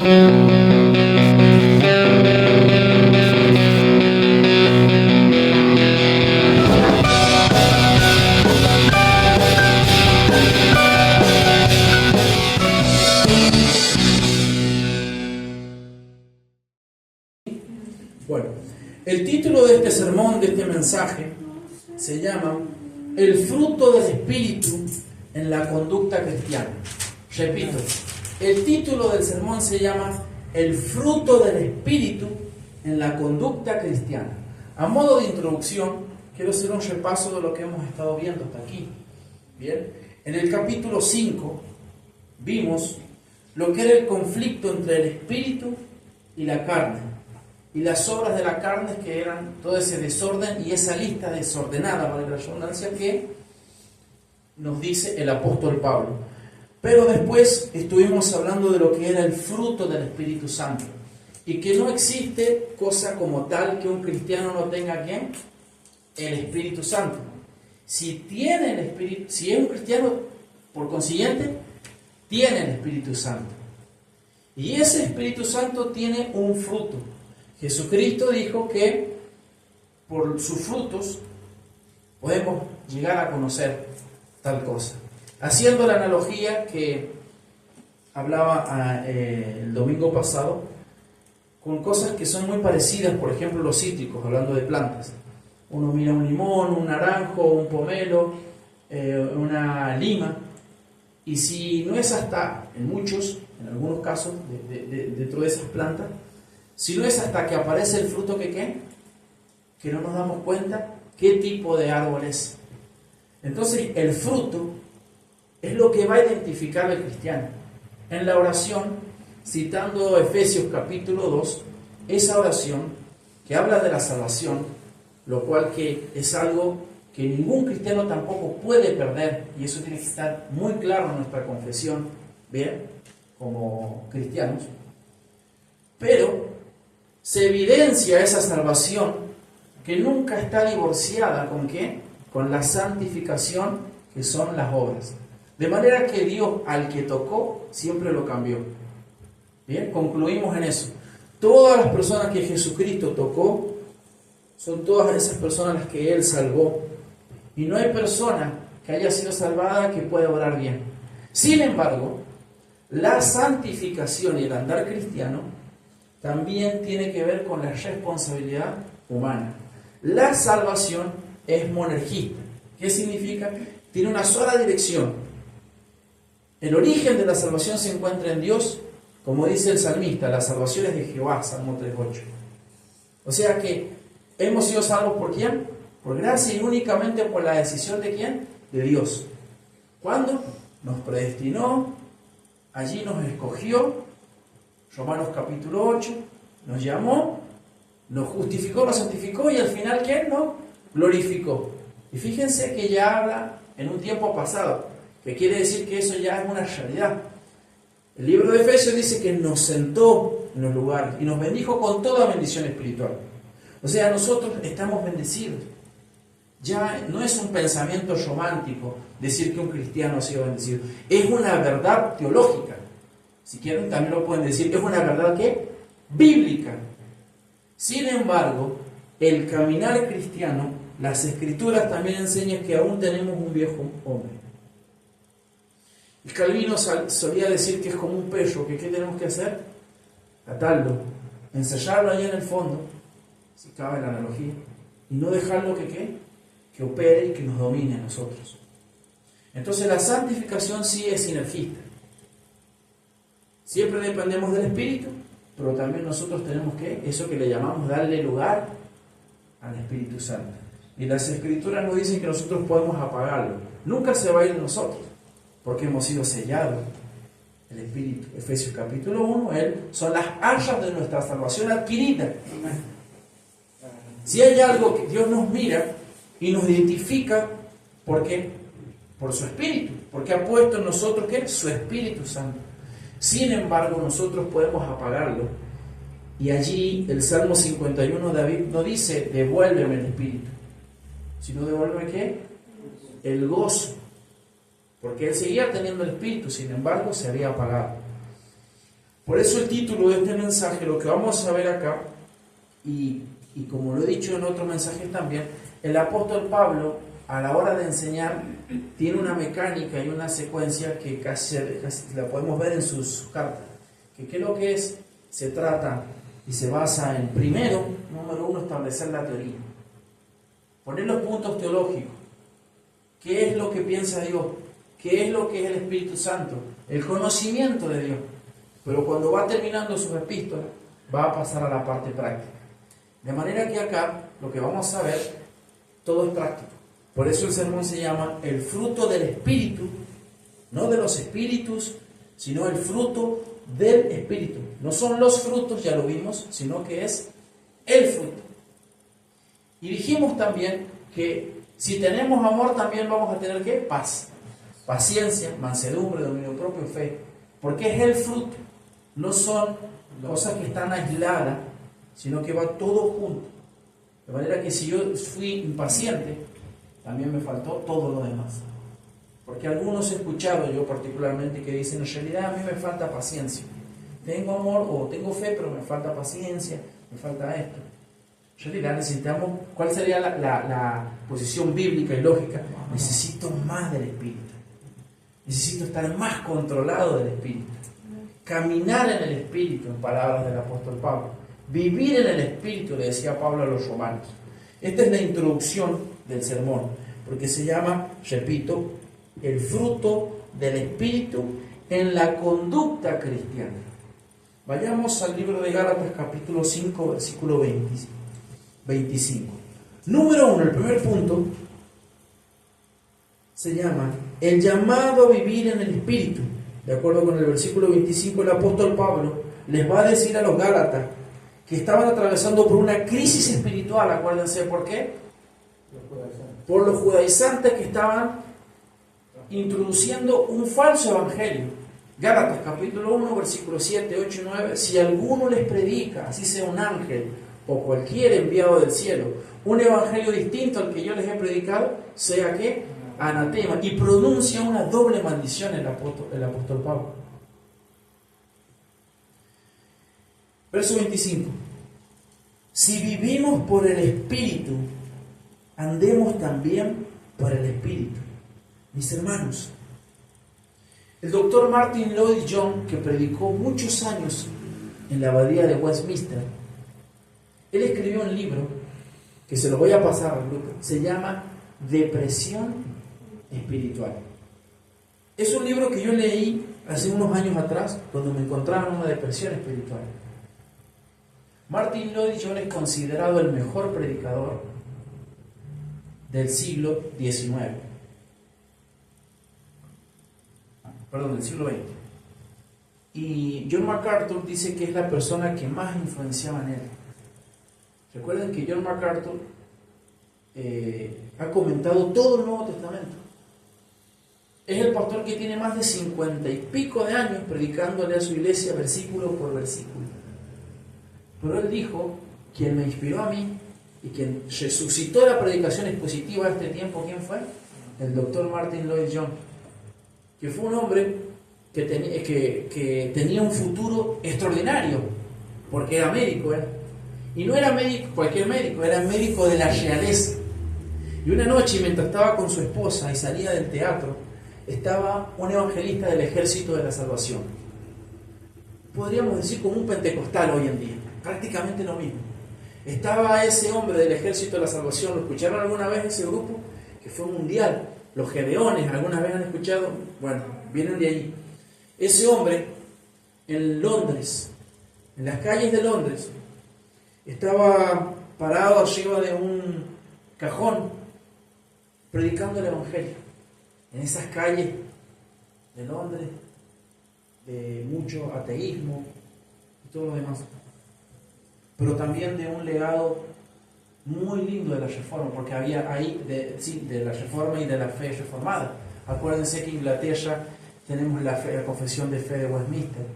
Bueno, el título de este sermón, de este mensaje, se llama El fruto del Espíritu en la conducta cristiana. Repito, el título del sermón se llama El fruto del Espíritu en la conducta cristiana. A modo de introducción, quiero hacer un repaso de lo que hemos estado viendo hasta aquí. Bien, en el capítulo 5 vimos lo que era el conflicto entre el Espíritu y la carne. Y las obras de la carne, que eran todo ese desorden y esa lista desordenada, para la redundancia, que nos dice el apóstol Pablo. Pero después estuvimos hablando de lo que era el fruto del Espíritu Santo. Y que no existe cosa como tal que un cristiano no tenga, ¿quién? El Espíritu Santo. Si tiene el Espíritu, si es un cristiano, por consiguiente, tiene el Espíritu Santo. Y ese Espíritu Santo tiene un fruto. Jesucristo dijo que por sus frutos podemos llegar a conocer tal cosa. Haciendo la analogía que hablaba el domingo pasado, con cosas que son muy parecidas, por ejemplo los cítricos, hablando de plantas. Uno mira un limón, un naranjo, un pomelo, una lima, y si no es hasta, en algunos casos, dentro de esas plantas, si no es hasta que aparece el fruto que no nos damos cuenta qué tipo de árbol es. Entonces el fruto es lo que va a identificar al cristiano. En la oración, citando Efesios capítulo 2, esa oración que habla de la salvación, lo cual que es algo que ningún cristiano tampoco puede perder, y eso tiene que estar muy claro en nuestra confesión, bien, como cristianos. Pero se evidencia esa salvación que nunca está divorciada ¿con qué? Con la santificación, que son las obras. De manera que Dios al que tocó siempre lo cambió. Bien, concluimos en eso. Todas las personas que Jesucristo tocó son todas esas personas las que Él salvó. Y no hay persona que haya sido salvada que pueda obrar bien. Sin embargo, la santificación y el andar cristiano también tiene que ver con la responsabilidad humana. La salvación es monergista. ¿Qué significa? Tiene una sola dirección. El origen de la salvación se encuentra en Dios, como dice el salmista, la salvación es de Jehová, Salmo 3:8. O sea que hemos sido salvos ¿por quién? Por gracia y únicamente por la decisión ¿de quién? De Dios. ¿Cuándo? Nos predestinó, allí nos escogió, Romanos capítulo 8, nos llamó, nos justificó, nos santificó y al final ¿quién? Nos glorificó. Y fíjense que ya habla en un tiempo pasado, que quiere decir que eso ya es una realidad. El libro de Efesios dice que nos sentó en los lugares y nos bendijo con toda bendición espiritual. O sea, nosotros estamos bendecidos. Ya no es un pensamiento romántico decir que un cristiano ha sido bendecido. Es una verdad teológica. Si quieren también lo pueden decir. Es una verdad ¿qué? Bíblica. Sin embargo, el caminar cristiano, las escrituras también enseñan que aún tenemos un viejo hombre. El Calvino solía decir que es como un perro, que ¿qué tenemos que hacer? Atarlo, encerrarlo allá en el fondo, si cabe la analogía, y no dejarlo que opere y que nos domine a nosotros. Entonces la santificación sí es sinergista. Siempre dependemos del Espíritu, pero también nosotros tenemos que, eso que le llamamos darle lugar al Espíritu Santo. Y las Escrituras nos dicen que nosotros podemos apagarlo. Nunca se va a ir de nosotros, porque hemos sido sellados. El Espíritu, Efesios capítulo 1, son las arras de nuestra salvación adquirida. Si hay algo que Dios nos mira y nos identifica, ¿por qué? Por su Espíritu, porque ha puesto en nosotros ¿qué? Su Espíritu Santo. Sin embargo, nosotros podemos apagarlo. Y allí el Salmo 51, David no dice, devuélveme el Espíritu, sino devuélveme ¿qué? El gozo. Porque él seguía teniendo el Espíritu, sin embargo, se había apagado. Por eso el título de este mensaje, lo que vamos a ver acá, y como lo he dicho en otros mensajes también, el apóstol Pablo, a la hora de enseñar, tiene una mecánica y una secuencia que casi la podemos ver en sus cartas. ¿Qué es lo que es? Se trata y se basa en, número uno, establecer la teoría. Poner los puntos teológicos. ¿Qué es lo que piensa Dios? ¿Qué es lo que es el Espíritu Santo? El conocimiento de Dios. Pero cuando va terminando sus epístolas, va a pasar a la parte práctica. De manera que acá, lo que vamos a ver, todo es práctico. Por eso el sermón se llama el fruto del Espíritu, no de los espíritus, sino el fruto del Espíritu. No son los frutos, ya lo vimos, sino que es el fruto. Y dijimos también que si tenemos amor, también vamos a tener ¿qué? Paz, paciencia, mansedumbre, dominio propio, fe. Porque es el fruto. No son cosas que están aisladas, sino que va todo junto. De manera que si yo fui impaciente, también me faltó todo lo demás. Porque algunos he escuchado, yo particularmente, que dicen, en realidad a mí me falta paciencia. Tengo amor o tengo fe, pero me falta paciencia, me falta esto. En realidad necesitamos, ¿cuál sería la posición bíblica y lógica? Necesito más del Espíritu. Necesito estar más controlado del Espíritu. Caminar en el Espíritu, en palabras del apóstol Pablo. Vivir en el Espíritu, le decía Pablo a los romanos. Esta es la introducción del sermón, porque se llama, repito, el fruto del Espíritu en la conducta cristiana. Vayamos al libro de Gálatas, capítulo 5, versículo 25. Número 1, el primer punto, se llama el llamado a vivir en el Espíritu. De acuerdo con el versículo 25, el apóstol Pablo les va a decir a los Gálatas que estaban atravesando por una crisis espiritual. Acuérdense, ¿por qué? Por los judaizantes que estaban introduciendo un falso evangelio. Gálatas capítulo 1, versículos 7, 8 y 9. Si alguno les predica, así sea un ángel o cualquier enviado del cielo, un evangelio distinto al que yo les he predicado, sea que anatema, y pronuncia una doble maldición el apóstol Pablo. Verso 25. Si vivimos por el Espíritu, andemos también por el Espíritu. Mis hermanos, el doctor Martin Lloyd-Jones, que predicó muchos años en la abadía de Westminster, él escribió un libro que se lo voy a pasar al grupo, se llama Depresión Espiritual. Es un libro que yo leí hace unos años atrás, cuando me encontraba en una depresión espiritual. Martin Lloyd-Jones es considerado el mejor predicador del siglo XIX. Del siglo XX. Y John MacArthur dice que es la persona que más influenciaba en él. Recuerden que John MacArthur ha comentado todo el Nuevo Testamento. Es el pastor que tiene más de 50 y pico de años predicándole a su iglesia versículo por versículo. Pero él dijo, quien me inspiró a mí y quien resucitó la predicación expositiva a este tiempo, ¿quién fue? El doctor Martin Lloyd-Jones, que fue un hombre que tenía un futuro extraordinario, porque era médico, y no era médico, cualquier médico, era médico de la realeza. Y una noche, mientras estaba con su esposa y salía del teatro, estaba un evangelista del Ejército de la Salvación. Podríamos decir como un pentecostal hoy en día, prácticamente lo mismo. Estaba ese hombre del Ejército de la Salvación. ¿Lo escucharon alguna vez ese grupo? Que fue mundial. Los Gedeones, ¿alguna vez han escuchado? Bueno, vienen de allí. Ese hombre, en Londres, en las calles de Londres, estaba parado arriba de un cajón, predicando el Evangelio. En esas calles de Londres, de mucho ateísmo y todo lo demás. Pero también de un legado muy lindo de la Reforma, porque había ahí de la Reforma y de la fe reformada. Acuérdense que en Inglaterra tenemos la confesión de fe de Westminster,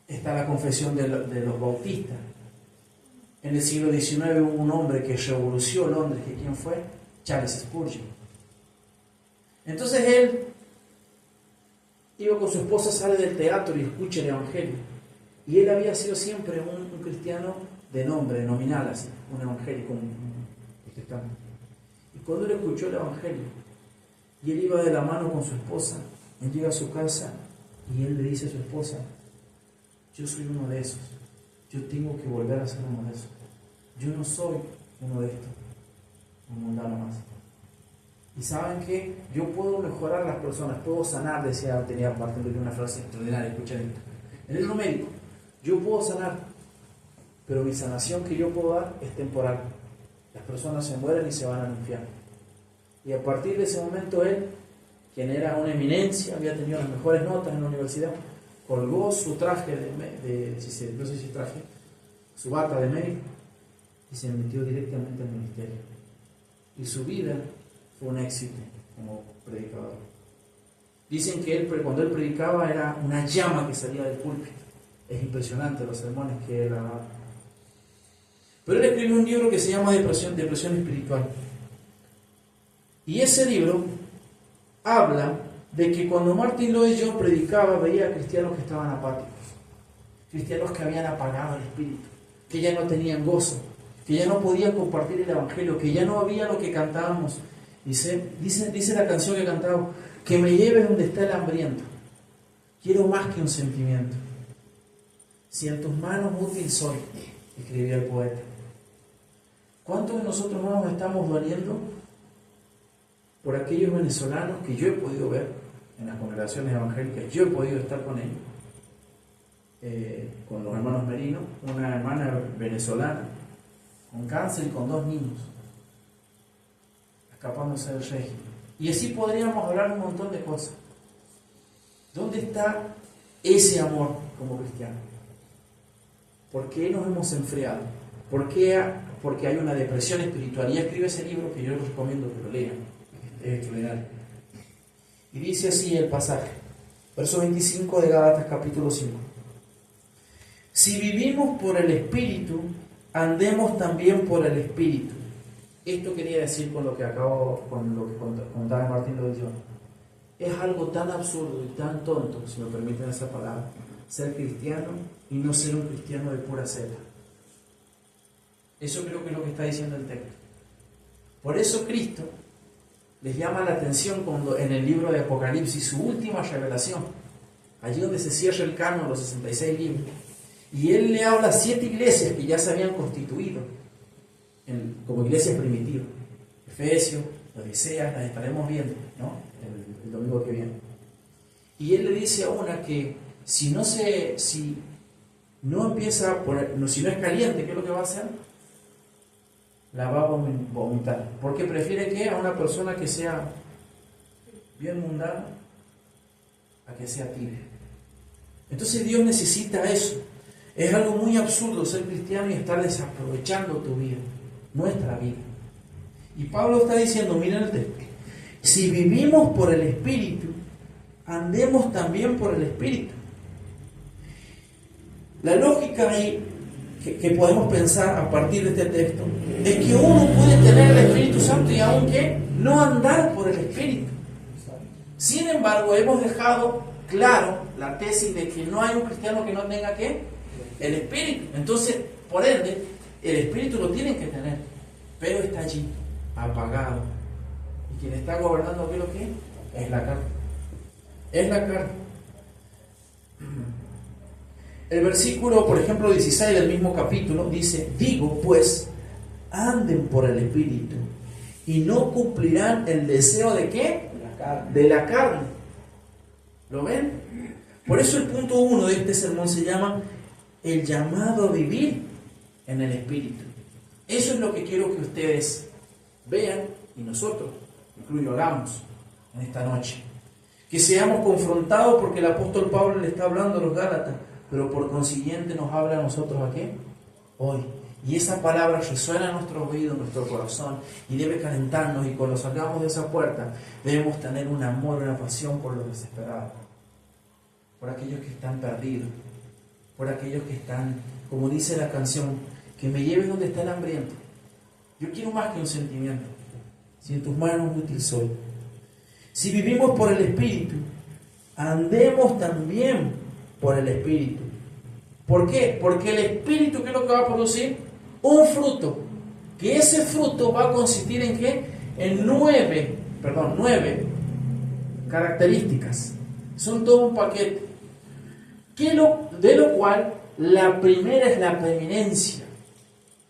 está la confesión de los bautistas. En el siglo XIX hubo un hombre que revolucionó Londres, que ¿quién fue? Charles Spurgeon. Entonces él iba con su esposa, sale del teatro y escucha el Evangelio. Y él había sido siempre un cristiano de nombre, nominal, así, un evangélico, un protestante. Y cuando él escuchó el evangelio, y él iba de la mano con su esposa, él llega a su casa y él le dice a su esposa: yo soy uno de esos, yo tengo que volver a ser uno de esos, yo no soy uno de estos, un mundano más. Y saben que yo puedo mejorar a las personas, puedo sanar, tenía Martín Lutero una frase extraordinaria, escuchen esto. Él era un médico, yo puedo sanar, pero mi sanación que yo puedo dar es temporal. Las personas se mueren y se van al infierno. Y a partir de ese momento él, quien era una eminencia, había tenido las mejores notas en la universidad, colgó su traje no sé si traje, su bata de médico, y se metió directamente al ministerio. Y su vida fue un éxito como predicador. Dicen que cuando él predicaba era una llama que salía del púlpito. Es impresionante los sermones que él daba. Pero él escribió un libro que se llama Depresión Espiritual. Y ese libro habla de que cuando Martin Lloyd Jones predicaba, veía cristianos que estaban apáticos, cristianos que habían apagado el espíritu, que ya no tenían gozo, que ya no podían compartir el evangelio, que ya no había lo que cantábamos. Dice la canción que cantaba: que me lleves donde está el hambriento, quiero más que un sentimiento, si en tus manos útil soy, escribía el poeta. ¿Cuántos de nosotros no nos estamos doliendo por aquellos venezolanos que yo he podido ver en las congregaciones evangélicas? Yo he podido estar con ellos, con los hermanos Merino, una hermana venezolana con cáncer y con 2 niños, escapándose del régimen. Y así podríamos hablar un montón de cosas. ¿Dónde está ese amor como cristiano? ¿Por qué nos hemos enfriado? ¿Por qué? Porque hay una depresión espiritual. Y escribe ese libro que yo les recomiendo que lo lean. Es extraordinario. Y dice así el pasaje, verso 25 de Gálatas capítulo 5. Si vivimos por el Espíritu, andemos también por el Espíritu. Esto quería decir con lo que contaba Martín Lloyd Jones. Es algo tan absurdo y tan tonto, si me permiten esa palabra, ser cristiano y no ser un cristiano de pura cepa. Eso creo que es lo que está diciendo el texto. Por eso Cristo les llama la atención cuando en el libro de Apocalipsis, su última revelación, allí donde se cierra el canon, los 66 libros, y él le habla a 7 iglesias que ya se habían constituido como iglesias primitivas: Efesios, Odisea, las estaremos viendo, ¿no? el domingo que viene. Y él le dice a una que si no es caliente, ¿qué es lo que va a hacer? La va a vomitar, porque prefiere que a una persona que sea bien mundana a que sea tibia. Entonces Dios necesita eso. Es algo muy absurdo ser cristiano y estar desaprovechando tu vida, nuestra vida. Y Pablo está diciendo, miren el texto: si vivimos por el Espíritu, andemos también por el Espíritu. La lógica ahí que podemos pensar a partir de este texto es que uno puede tener el Espíritu Santo y aún que no andar por el Espíritu. Sin embargo, hemos dejado claro la tesis de que no hay un cristiano que no tenga el Espíritu. Entonces, por ende, el Espíritu lo tienen que tener, pero está allí, apagado. Y quien está gobernando aquí lo que es la carne. Es la carne. El versículo, por ejemplo, 16 del mismo capítulo dice: digo pues, anden por el Espíritu y no cumplirán el deseo de ¿qué? De la carne. ¿Lo ven? Por eso el punto 1 de este sermón se llama el llamado a vivir en el Espíritu. Eso es lo que quiero que ustedes vean y nosotros, incluyo, hagamos en esta noche. Que seamos confrontados, porque el apóstol Pablo le está hablando a los Gálatas, pero por consiguiente nos habla a nosotros ¿a qué? Hoy. Y esa palabra resuena en nuestro oído, en nuestro corazón, y debe calentarnos, y cuando salgamos de esa puerta debemos tener un amor, una pasión por los desesperados, por aquellos que están perdidos, por aquellos que están, como dice la canción, que me lleves donde está el hambriento. Yo quiero más que un sentimiento, si en tus manos útil soy. Si vivimos por el Espíritu, andemos también por el Espíritu. ¿Por qué? Porque el Espíritu, ¿qué es lo que va a producir? Un fruto. Que ese fruto va a consistir en ¿qué? En nueve características. Son todo un paquete. De lo cual la primera es la preeminencia.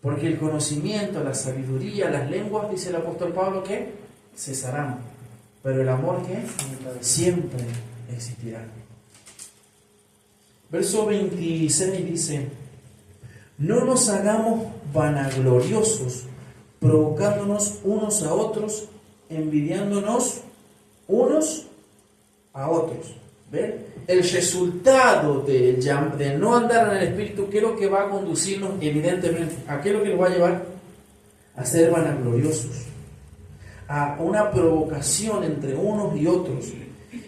Porque el conocimiento, la sabiduría, las lenguas, dice el apóstol Pablo, que cesarán. Pero el amor, ¿qué? Siempre existirá. Verso 26 dice: no nos hagamos vanagloriosos, provocándonos unos a otros, envidiándonos unos a otros. ¿Ven? El resultado de no andar en el Espíritu, ¿qué es lo que va a conducirnos? Evidentemente, ¿a qué es lo que nos va a llevar? A ser vanagloriosos, a una provocación entre unos y otros,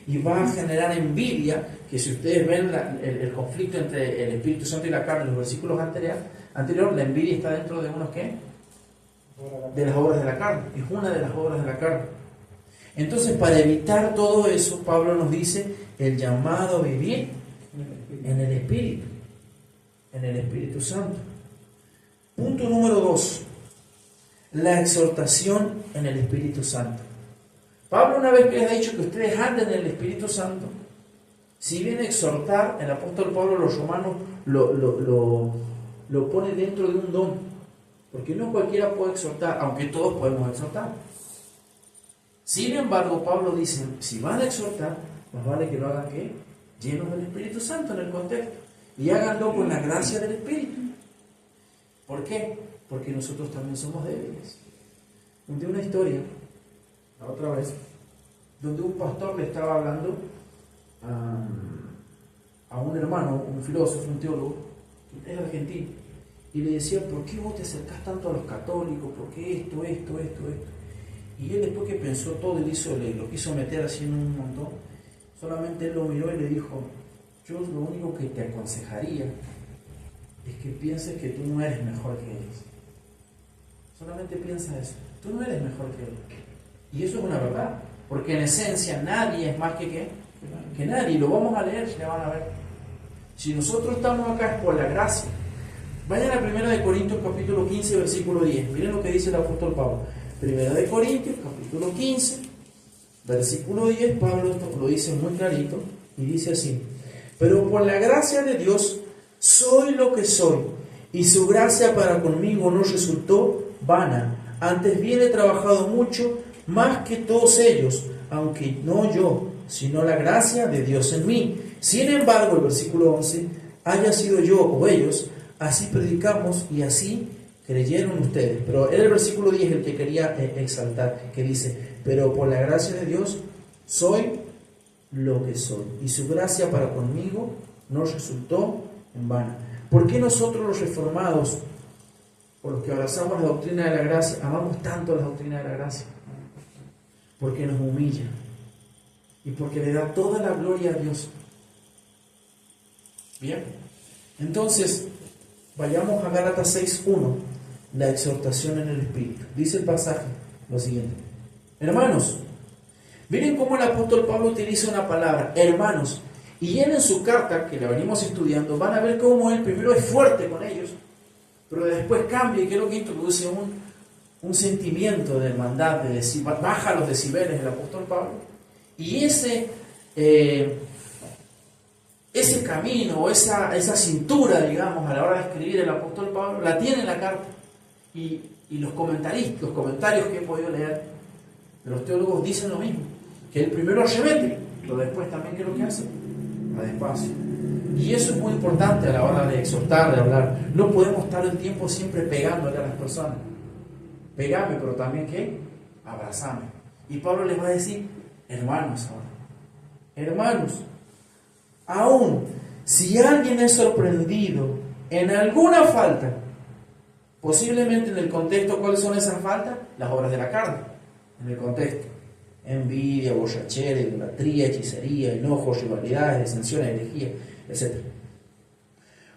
y va a generar envidia, que si ustedes ven el conflicto entre el Espíritu Santo y la carne en los versículos anteriores, la envidia está dentro de unos ¿qué? De las obras de la carne, es una de las obras de la carne. Entonces, para evitar todo eso, Pablo nos dice el llamado a vivir en el Espíritu, en el Espíritu Santo. Punto número 2, la exhortación en el Espíritu Santo. Pablo, una vez que les ha dicho que ustedes anden en el Espíritu Santo, si viene a exhortar, el apóstol Pablo, los romanos lo pone dentro de un don, porque no cualquiera puede exhortar, aunque todos podemos exhortar. Sin embargo, Pablo dice, si van a exhortar, más vale que lo hagan ¿qué? Llenos del Espíritu Santo en el contexto, y háganlo con la gracia del Espíritu. ¿Por qué? Porque nosotros también somos débiles. Conté una historia, la otra vez, donde un pastor le estaba hablando a un hermano, un filósofo, un teólogo, que es argentino, y le decía, ¿por qué vos te acercás tanto a los católicos? ¿Por qué esto? Y él, después que pensó todo y lo quiso meter así en un montón, solamente él lo miró y le dijo, yo lo único que te aconsejaría es que pienses que tú no eres mejor que ellos. Solamente piensa eso, tú no eres mejor que ellos. Y eso es una verdad, porque en esencia nadie es más que nadie. Lo vamos a leer, ya van a ver. Si nosotros estamos acá es por la gracia. Vayan a 1 Corintios capítulo 15, versículo 10. Miren lo que dice el apóstol Pablo. 1 Corintios capítulo 15, versículo 10, Pablo lo dice muy clarito y dice así: pero por la gracia de Dios soy lo que soy, y su gracia para conmigo no resultó vana. Antes bien he trabajado mucho, más que todos ellos, aunque no yo, sino la gracia de Dios en mí. Sin embargo, el versículo 11, haya sido yo o ellos, así predicamos y así creyeron ustedes. Pero era el versículo 10 el que quería exaltar, que dice, pero por la gracia de Dios soy lo que soy, y su gracia para conmigo no resultó en vano. ¿Por qué nosotros los reformados, o los que abrazamos la doctrina de la gracia, amamos tanto la doctrina de la gracia? Porque nos humilla y porque le da toda la gloria a Dios. Bien, entonces vayamos a Gálatas 6:1, la exhortación en el Espíritu. Dice el pasaje lo siguiente: hermanos, miren cómo el apóstol Pablo utiliza una palabra, hermanos, y él en su carta, que la venimos estudiando, van a ver cómo él primero es fuerte con ellos, pero después cambia, y creo que introduce un sentimiento de hermandad, baja los decibeles del apóstol Pablo, y ese camino o esa cintura, digamos, a la hora de escribir el apóstol Pablo, la tiene en la carta. Y los comentarios que he podido leer de los teólogos dicen lo mismo, que el primero arremete, pero después también, ¿qué es lo que hace? Va despacio. Y eso es muy importante a la hora de exhortar, de hablar. No podemos estar el tiempo siempre pegándole a las personas. Pegame, pero también ¿qué? Abrazame. Y Pablo les va a decir, hermanos ahora. Hermanos, aún si alguien es sorprendido en alguna falta, posiblemente en el contexto, ¿cuáles son esas faltas? Las obras de la carne, en el contexto: envidia, borrachera, idolatría, hechicería, enojo, rivalidades, disensiones, herejía, etc.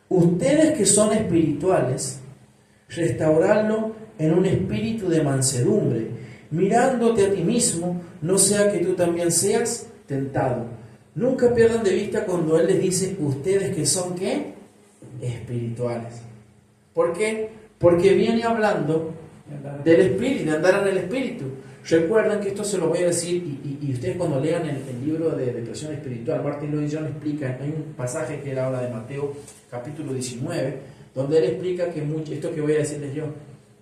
Ustedes que son espirituales, restaurarlo en un espíritu de mansedumbre, mirándote a ti mismo, no sea que tú también seas tentado. Nunca pierdan de vista cuando él les dice, ustedes que son ¿qué? espirituales. ¿Por qué? Porque viene hablando del espíritu, de andar en el espíritu. Recuerden que esto se lo voy a decir, y ustedes cuando lean el libro de Depresión Espiritual, Martin Lloyd-Jones explica, hay un pasaje que él habla de Mateo capítulo 19, donde él explica que esto que voy a decirles yo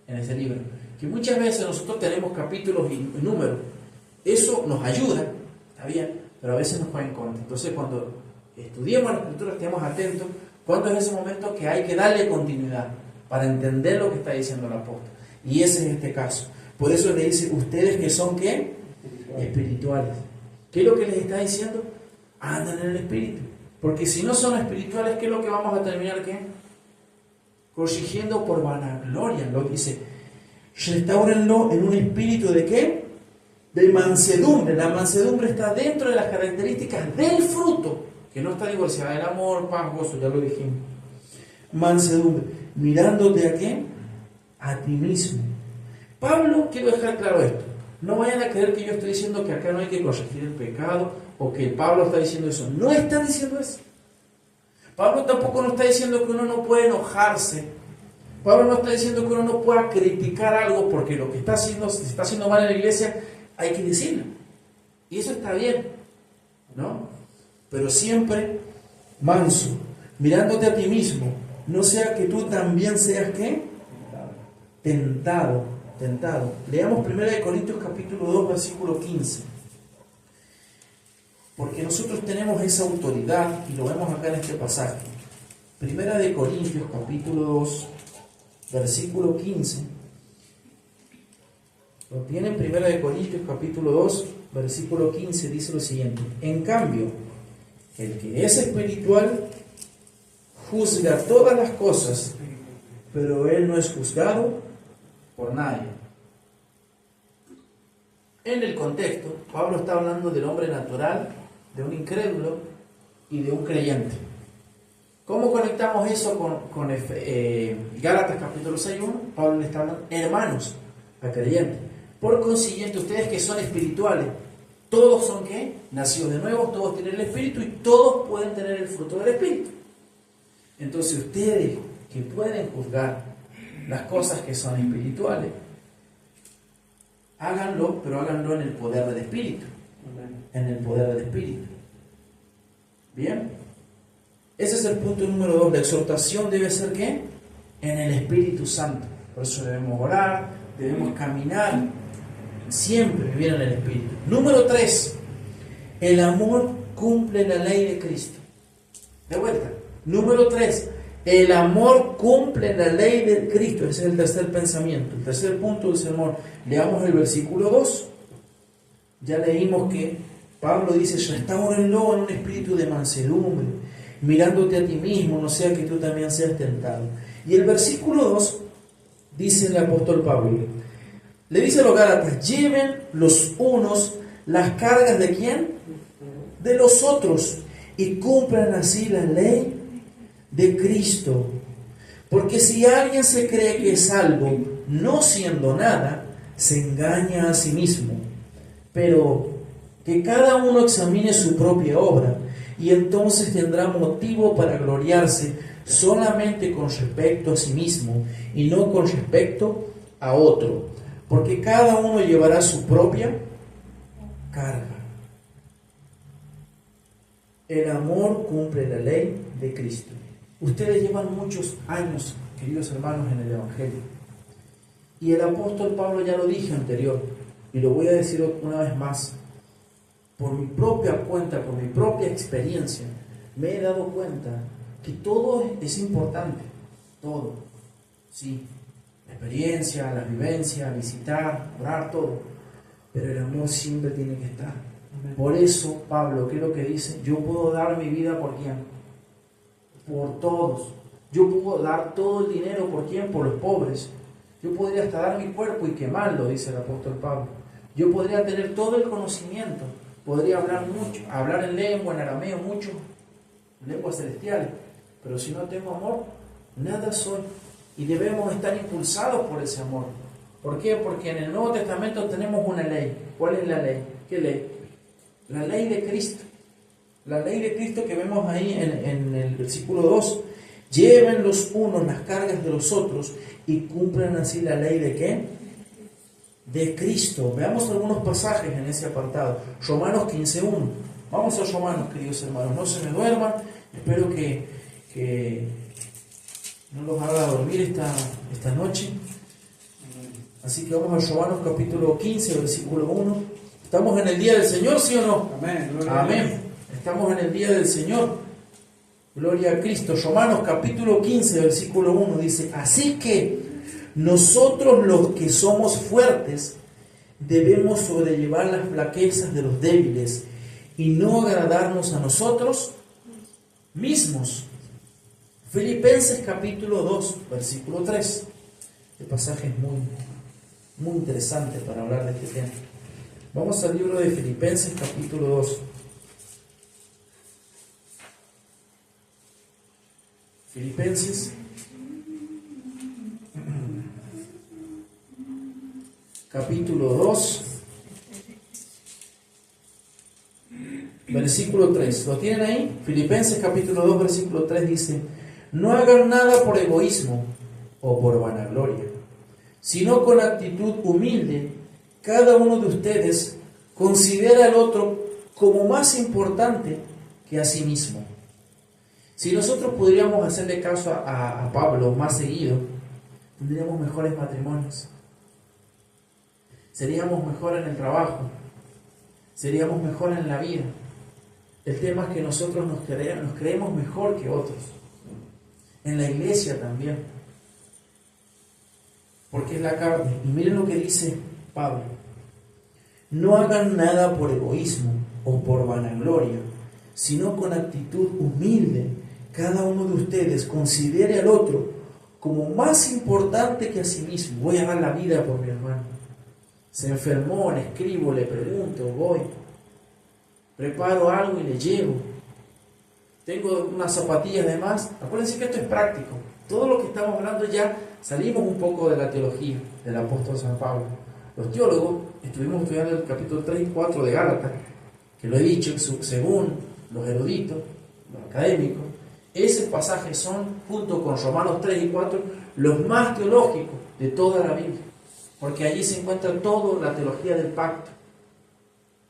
en ese libro, que muchas veces nosotros tenemos capítulos y números. Eso nos ayuda, está bien, pero a veces nos va en contra. Entonces, cuando estudiemos la Escritura, estemos atentos, cuando es ese momento que hay que darle continuidad para entender lo que está diciendo el apóstol. Y ese es este caso. Por eso le dice, ustedes que son, ¿qué? Espirituales. ¿Qué es lo que les está diciendo? Andan en el espíritu. Porque si no son espirituales, ¿qué es lo que vamos a terminar, qué? Corrigiendo por vanagloria. Lo dice, restáurenlo en un espíritu de ¿qué? De mansedumbre. La mansedumbre está dentro de las características del fruto, que no está divorciada del amor, paz, gozo, ya lo dijimos. Mansedumbre, mirándote a ¿qué? A ti mismo. Pablo, quiero dejar claro esto, no vayan a creer que yo estoy diciendo que acá no hay que corregir el pecado, o que Pablo está diciendo eso. No está diciendo eso. Pablo tampoco nos está diciendo que uno no puede enojarse. Pablo no está diciendo que uno no pueda criticar algo, porque lo que está haciendo, si está haciendo mal en la iglesia, hay que decirlo. Y eso está bien, ¿no? Pero siempre manso, mirándote a ti mismo, no sea que tú también seas ¿qué? Tentado. Leamos 1 Corintios capítulo 2, versículo 15. Porque nosotros tenemos esa autoridad, y lo vemos acá en este pasaje. 1 Corintios capítulo 2, versículo 15. Lo tienen 1 Corintios capítulo 2, versículo 15, dice lo siguiente. En cambio, el que es espiritual juzga todas las cosas, pero él no es juzgado por nadie. En el contexto, Pablo está hablando del hombre natural, de un incrédulo y de un creyente. ¿Cómo conectamos eso con Gálatas capítulo 6:1? Pablo le está hablando hermanos a creyentes. Por consiguiente, ustedes que son espirituales, todos son ¿qué? Nacidos de nuevo, todos tienen el espíritu y todos pueden tener el fruto del espíritu. Entonces ustedes que pueden juzgar las cosas que son espirituales, háganlo, pero háganlo en el poder del espíritu. En el poder del espíritu. Bien. Ese es el punto número 2. La exhortación debe ser ¿qué? En el Espíritu Santo. Por eso debemos orar, debemos caminar, siempre vivir en el Espíritu. Número 3. El amor cumple la ley de Cristo. De vuelta. Número 3. El amor cumple la ley de Cristo. Ese es el tercer pensamiento. El tercer punto del sermón. Leamos el versículo 2. Ya leímos que Pablo dice, restáurenlo en un espíritu de mansedumbre, mirándote a ti mismo, no sea que tú también seas tentado. Y el versículo 2 dice el apóstol Pablo, le dice a los Gálatas, lleven los unos las cargas ¿de quién? De los otros, y cumplan así la ley de Cristo. Porque si alguien se cree que es algo, no siendo nada, se engaña a sí mismo. Pero que cada uno examine su propia obra, y entonces tendrá motivo para gloriarse solamente con respecto a sí mismo y no con respecto a otro, porque cada uno llevará su propia carga. El amor cumple la ley de Cristo. Ustedes llevan muchos años, queridos hermanos, en el Evangelio, y el apóstol Pablo ya lo dije anterior, y lo voy a decir una vez más. Por mi propia cuenta, por mi propia experiencia, me he dado cuenta que todo es importante, todo, sí, la experiencia, la vivencia, visitar, orar, todo, pero el amor siempre tiene que estar. Por eso Pablo, ¿qué es lo que dice? Yo puedo dar mi vida por quién, por todos. Yo puedo dar todo el dinero por quién, por los pobres. Yo podría hasta dar mi cuerpo y quemarlo, dice el apóstol Pablo. Yo podría tener todo el conocimiento. Podría hablar mucho, hablar en lengua, en arameo, mucho, lenguas celestiales, pero si no tengo amor, nada soy. Y debemos estar impulsados por ese amor. ¿Por qué? Porque en el Nuevo Testamento tenemos una ley. ¿Cuál es la ley? ¿Qué ley? La ley de Cristo. La ley de Cristo que vemos ahí en el versículo 2. Lleven los unos las cargas de los otros y cumplan así la ley ¿de qué? De Cristo. Veamos algunos pasajes en ese apartado. Romanos 15:1. Vamos a Romanos, queridos hermanos. No se me duerman. Espero que no los haga dormir esta noche. Así que vamos a Romanos capítulo 15, versículo 1. ¿Estamos en el día del Señor, sí o no? Amén. Amén. Estamos en el día del Señor. Gloria a Cristo. Romanos capítulo 15, versículo 1 dice: así que nosotros los que somos fuertes debemos sobrellevar las flaquezas de los débiles y no agradarnos a nosotros mismos. Filipenses capítulo 2, versículo 3. Este pasaje es muy interesante para hablar de este tema. Vamos al libro de Filipenses capítulo 2. Filipenses capítulo 2, versículo 3. ¿Lo tienen ahí? Filipenses capítulo 2, versículo 3 dice: no hagan nada por egoísmo o por vanagloria, sino con actitud humilde, cada uno de ustedes considera al otro como más importante que a sí mismo. Si nosotros pudiéramos hacerle caso a Pablo más seguido, tendríamos mejores matrimonios, seríamos mejor en el trabajo, seríamos mejor en la vida. El tema es que nosotros nos creemos mejor que otros, en la iglesia también, porque es la carne. Y miren lo que dice Pablo: no hagan nada por egoísmo o por vanagloria, sino con actitud humilde, cada uno de ustedes considere al otro como más importante que a sí mismo. Voy a dar la vida por mi hermano. Se enfermó, le escribo, le pregunto, voy. Preparo algo y le llevo. Tengo unas zapatillas de más. Acuérdense que esto es práctico. Todo lo que estamos hablando ya salimos un poco de la teología del apóstol San Pablo. Los teólogos estuvimos estudiando el capítulo 3 y 4 de Gálatas, que lo he dicho, según los eruditos, los académicos, esos pasajes son, junto con Romanos 3 y 4, los más teológicos de toda la Biblia, porque allí se encuentra toda la teología del pacto.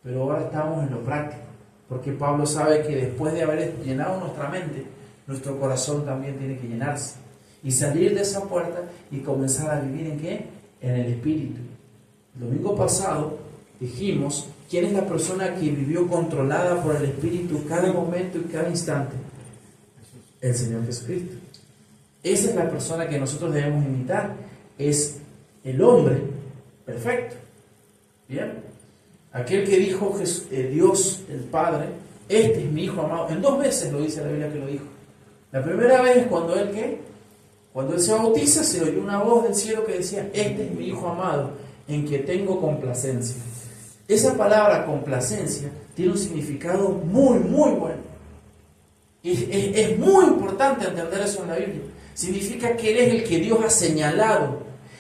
Pero ahora estamos en lo práctico, porque Pablo sabe que después de haber llenado nuestra mente, nuestro corazón también tiene que llenarse y salir de esa puerta y comenzar a vivir ¿en qué? En el Espíritu. El domingo pasado dijimos: ¿quién es la persona que vivió controlada por el Espíritu cada momento y cada instante? El Señor Jesucristo. Esa es la persona que nosotros debemos imitar. Es el hombre perfecto. ¿Bien? Aquel que dijo Dios el Padre: este es mi Hijo amado. En 2 veces lo dice la Biblia que lo dijo. La primera vez es cuando él ¿qué? Cuando él se bautiza, se oyó una voz del cielo que decía: este es mi Hijo amado, en que tengo complacencia. Esa palabra complacencia tiene un significado muy bueno. Es muy importante entender eso en la Biblia. Significa que Él es el que Dios ha señalado,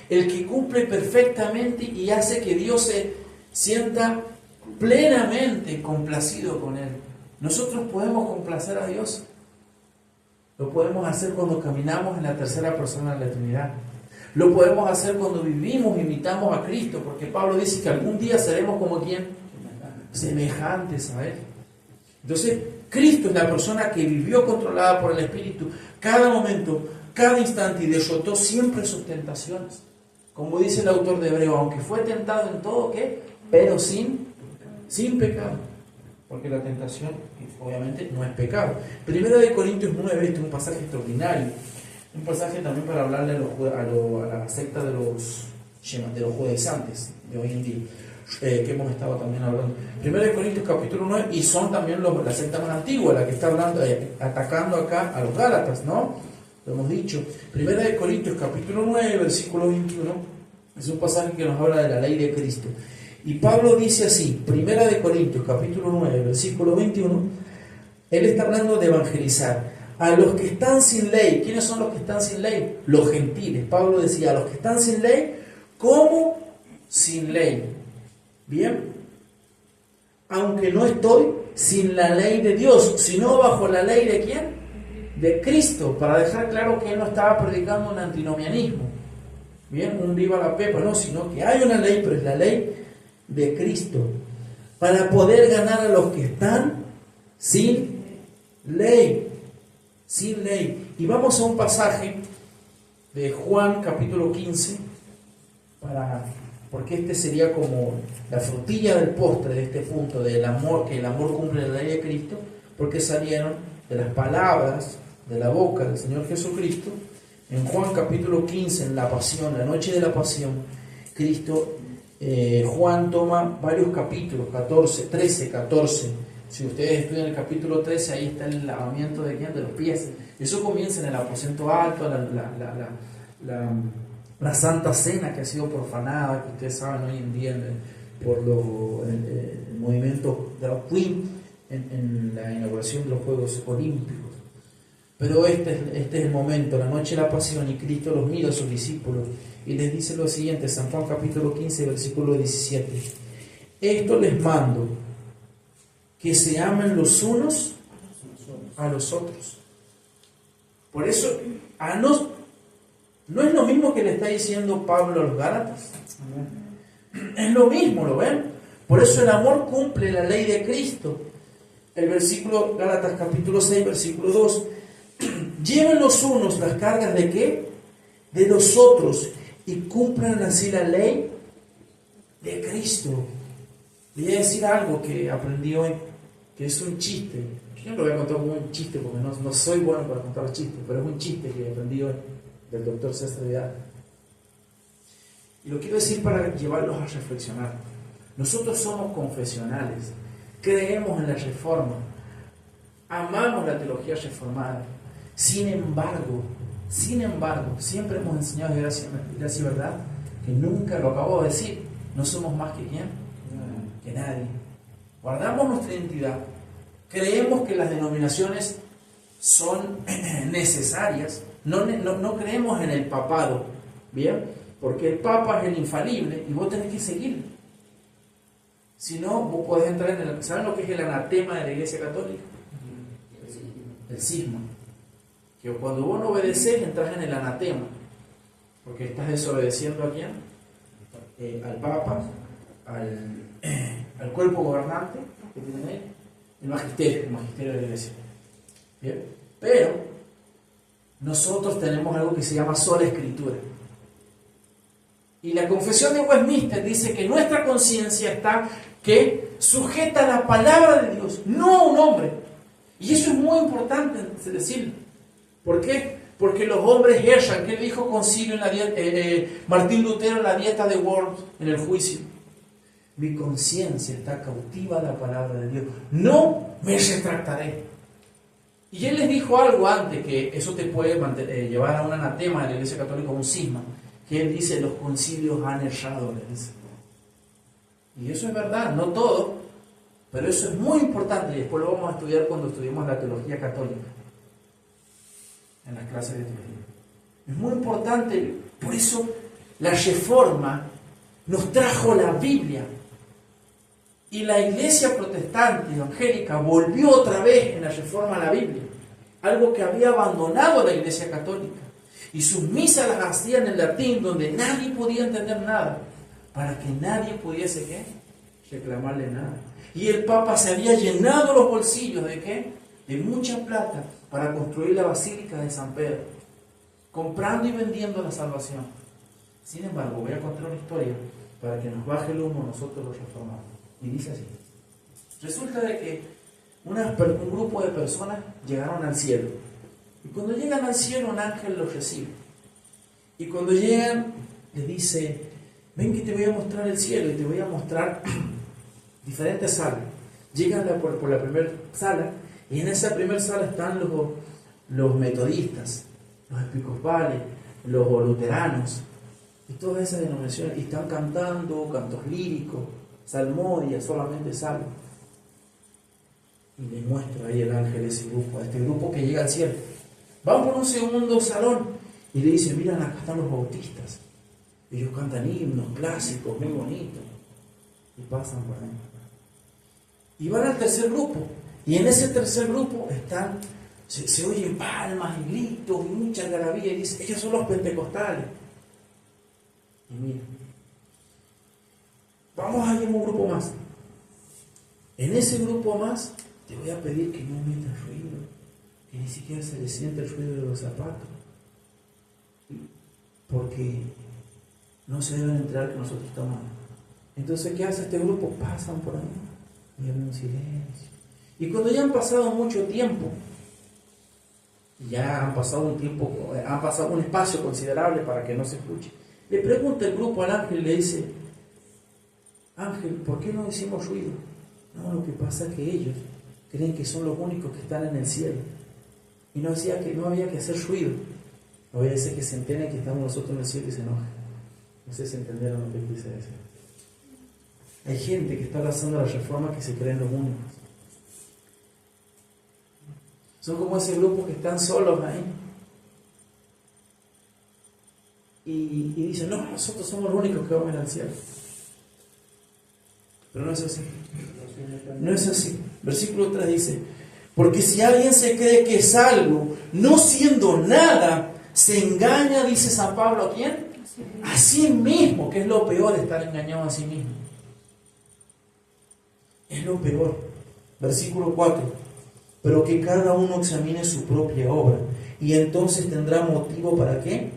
el que cumple perfectamente y hace que Dios se sienta plenamente complacido con Él. Nosotros podemos complacer a Dios. Lo podemos hacer cuando caminamos en la tercera persona de la Trinidad. Lo podemos hacer cuando vivimos, imitamos a Cristo, porque Pablo dice que algún día seremos como ¿quién? Semejantes a Él. Entonces, Cristo es la persona que vivió controlada por el Espíritu cada momento, cada instante, y derrotó siempre sus tentaciones. Como dice el autor de Hebreo, aunque fue tentado en todo, ¿qué? Pero sin pecado. Porque la tentación, obviamente, no es pecado. Primera de Corintios 9, este es un pasaje extraordinario. Un pasaje también para hablarle a la secta de los judaizantes de hoy en día, que hemos estado también hablando. Primera de Corintios capítulo 9, y son también la secta más antigua, la que está hablando, atacando acá a los Gálatas, ¿no? Lo hemos dicho. Primera de Corintios capítulo 9, versículo 21, es un pasaje que nos habla de la ley de Cristo. Y Pablo dice así, Primera de Corintios capítulo 9, versículo 21, él está hablando de evangelizar a los que están sin ley. ¿Quiénes son los que están sin ley? Los gentiles. Pablo decía: a los que están sin ley, como sin ley. Bien, aunque no estoy sin la ley de Dios, sino bajo la ley de ¿quién? de Cristo, para dejar claro que él no estaba predicando un antinomianismo, bien, un viva la pepa, no, sino que hay una ley, pero es la ley de Cristo, para poder ganar a los que están sin ley, sin ley. Y vamos a un pasaje de Juan capítulo 15, porque este sería como la frutilla del postre de este punto del amor, que el amor cumple la ley de Cristo, porque salieron de las palabras de la boca del Señor Jesucristo. En Juan capítulo 15, en la pasión, la noche de la pasión, Cristo, Juan toma varios capítulos, 13, 14. Si ustedes estudian el capítulo 13, ahí está el lavamiento de ¿quién? De los pies. Eso comienza en el aposento alto, la Santa Cena que ha sido profanada, que ustedes saben hoy en día por el movimiento de la Queen en la inauguración de los Juegos Olímpicos. Pero este es el momento, la noche de la pasión, y Cristo los mira a sus discípulos y les dice lo siguiente, San Juan capítulo 15, versículo 17. Esto les mando, que se amen los unos a los otros. Por eso, no es lo mismo que le está diciendo Pablo a los Gálatas. Es lo mismo, ¿lo ven? Por eso el amor cumple la ley de Cristo. El versículo, Gálatas capítulo 6, versículo 2. Lleven los unos las cargas de ¿qué? De los otros, y cumplan así la ley de Cristo. Voy a decir algo que aprendí hoy, que es un chiste. Yo no lo voy a contar como un chiste, porque no soy bueno para contar chistes, pero es un chiste que aprendí hoy del doctor César Vidal. Y lo quiero decir para llevarlos a reflexionar. Nosotros somos confesionales, creemos en la reforma, amamos la teología reformada. Sin embargo, siempre hemos enseñado de gracia y verdad, que nunca, lo acabo de decir, no somos más que ¿quién? Que nadie. Guardamos nuestra identidad, creemos que las denominaciones son necesarias, no creemos en el papado, ¿bien? Porque el papa es el infalible y vos tenés que seguirlo. Si no, vos podés entrar en el... ¿Saben lo que es el anatema de la Iglesia Católica? El cisma. Que cuando vos no obedeces, entras en el anatema. Porque estás desobedeciendo a quién? Al papa, al cuerpo gobernante que tiene él, el magisterio de la Iglesia. ¿Bien? Pero nosotros tenemos algo que se llama sola escritura. Y la confesión de Westminster dice que nuestra conciencia está que sujeta a la palabra de Dios, no a un hombre. Y eso es muy importante decirlo. ¿Por qué? Porque los hombres Herschel, que dijo concilio en la Martín Lutero en la dieta de Worms, en el juicio. Mi conciencia está cautiva a la palabra de Dios. No me retractaré. Y él les dijo algo antes, que eso te puede llevar a un anatema de la Iglesia Católica, un cisma. Que él dice, los concilios han errado, le dice. Y eso es verdad, no todo, pero eso es muy importante, y después lo vamos a estudiar cuando estudiemos la teología católica, en las clases de teología. Es muy importante, por eso la Reforma nos trajo la Biblia, y la Iglesia protestante evangélica volvió otra vez en la Reforma a la Biblia, algo que había abandonado la Iglesia católica. Y sus misas las hacían en latín, donde nadie podía entender nada, para que nadie pudiese ¿qué? Reclamarle nada. Y el Papa se había llenado los bolsillos de ¿qué? De mucha plata para construir la Basílica de San Pedro, comprando y vendiendo la salvación. Sin embargo, voy a contar una historia para que nos baje el humo nosotros los reformados. Y dice así: resulta de que un grupo de personas llegaron al cielo. Y cuando llegan al cielo, un ángel los recibe. Y cuando llegan, les dice: ven que te voy a mostrar el cielo y te voy a mostrar diferentes salas. Llegan por la primera sala, y en esa primera sala están los metodistas, los episcopales, los luteranos, y todas esas denominaciones. Y están cantando cantos líricos, salmodias, solamente salmos. Y les muestra ahí el ángel ese grupo, a este grupo que llega al cielo. Van por un segundo salón y le dicen: miren, acá están los bautistas. Ellos cantan himnos clásicos, muy bonitos. Y pasan por ahí. Y van al tercer grupo. Y en ese tercer grupo están se oyen palmas y gritos y mucha algarabía y dice, ellos son los pentecostales. Y mira, vamos a ir a un grupo más. En ese grupo más te voy a pedir que no metas ruido, que ni siquiera se le siente el ruido de los zapatos, porque no se deben enterar que nosotros estamos. Entonces, ¿qué hace este grupo? Pasan por ahí y hablan en silencio. Y cuando ya han pasado mucho tiempo, ya han pasado un espacio considerable para que no se escuche, le pregunta el grupo al ángel y le dice, Ángel, ¿por qué no hicimos ruido? No, lo que pasa es que ellos creen que son los únicos que están en el cielo. Y no había que hacer ruido. No voy a decir que se enteren que estamos nosotros en el cielo y se enojen. No sé si entendieron lo que quise decir. Hay gente que está abrazando la reforma que se creen los únicos. Son como ese grupo que están solos ahí. Y dicen, no, nosotros somos los únicos que vamos a ir al cielo. Pero no es así. No es así. Versículo 3 dice, porque si alguien se cree que es algo, no siendo nada, se engaña, dice San Pablo, ¿a quién? A sí mismo, que es lo peor, estar engañado a sí mismo. Es lo peor. Versículo 4, pero que cada uno examine su propia obra, y entonces tendrá motivo ¿para qué?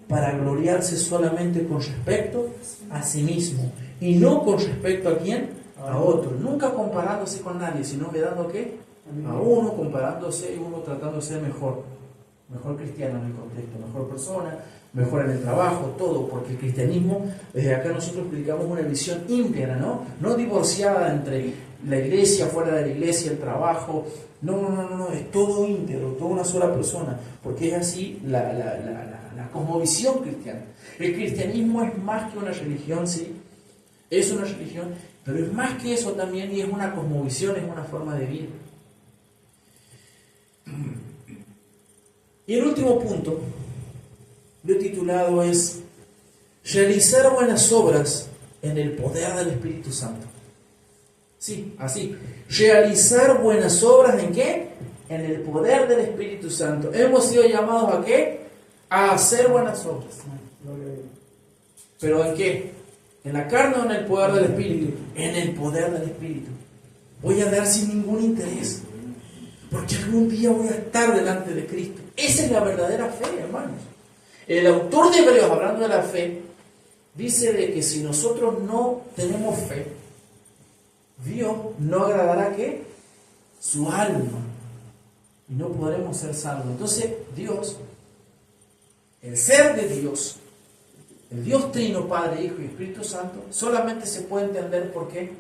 Para gloriarse solamente con respecto a sí mismo, y no con respecto a quién, a otro, nunca comparándose con nadie, sino mirando ¿qué? A uno, comparándose y uno tratando de ser mejor cristiano en el contexto, mejor persona, mejor en el trabajo, todo, porque el cristianismo, desde acá nosotros predicamos una visión íntegra, no divorciada entre la iglesia, fuera de la iglesia, el trabajo, no, es todo íntegro, toda una sola persona, porque es así la cosmovisión cristiana. El cristianismo es más que una religión, sí, es una religión, pero es más que eso también, y es una cosmovisión, es una forma de vida. Y el último punto, lo he titulado es realizar buenas obras en el poder del Espíritu Santo. Sí, así. Realizar buenas obras ¿en qué? En el poder del Espíritu Santo. Hemos sido llamados ¿a qué? A hacer buenas obras. ¿Pero en qué? ¿En la carne o en el poder del Espíritu? En el poder del Espíritu. Voy a dar sin ningún interés, porque algún día voy a estar delante de Cristo. Esa es la verdadera fe, hermanos. El autor de Hebreos, hablando de la fe, dice de que si nosotros no tenemos fe, Dios no agradará ¿qué? Su alma, y no podremos ser salvos. Entonces Dios, el ser de Dios, el Dios Trino, Padre, Hijo y Espíritu Santo, solamente se puede entender por qué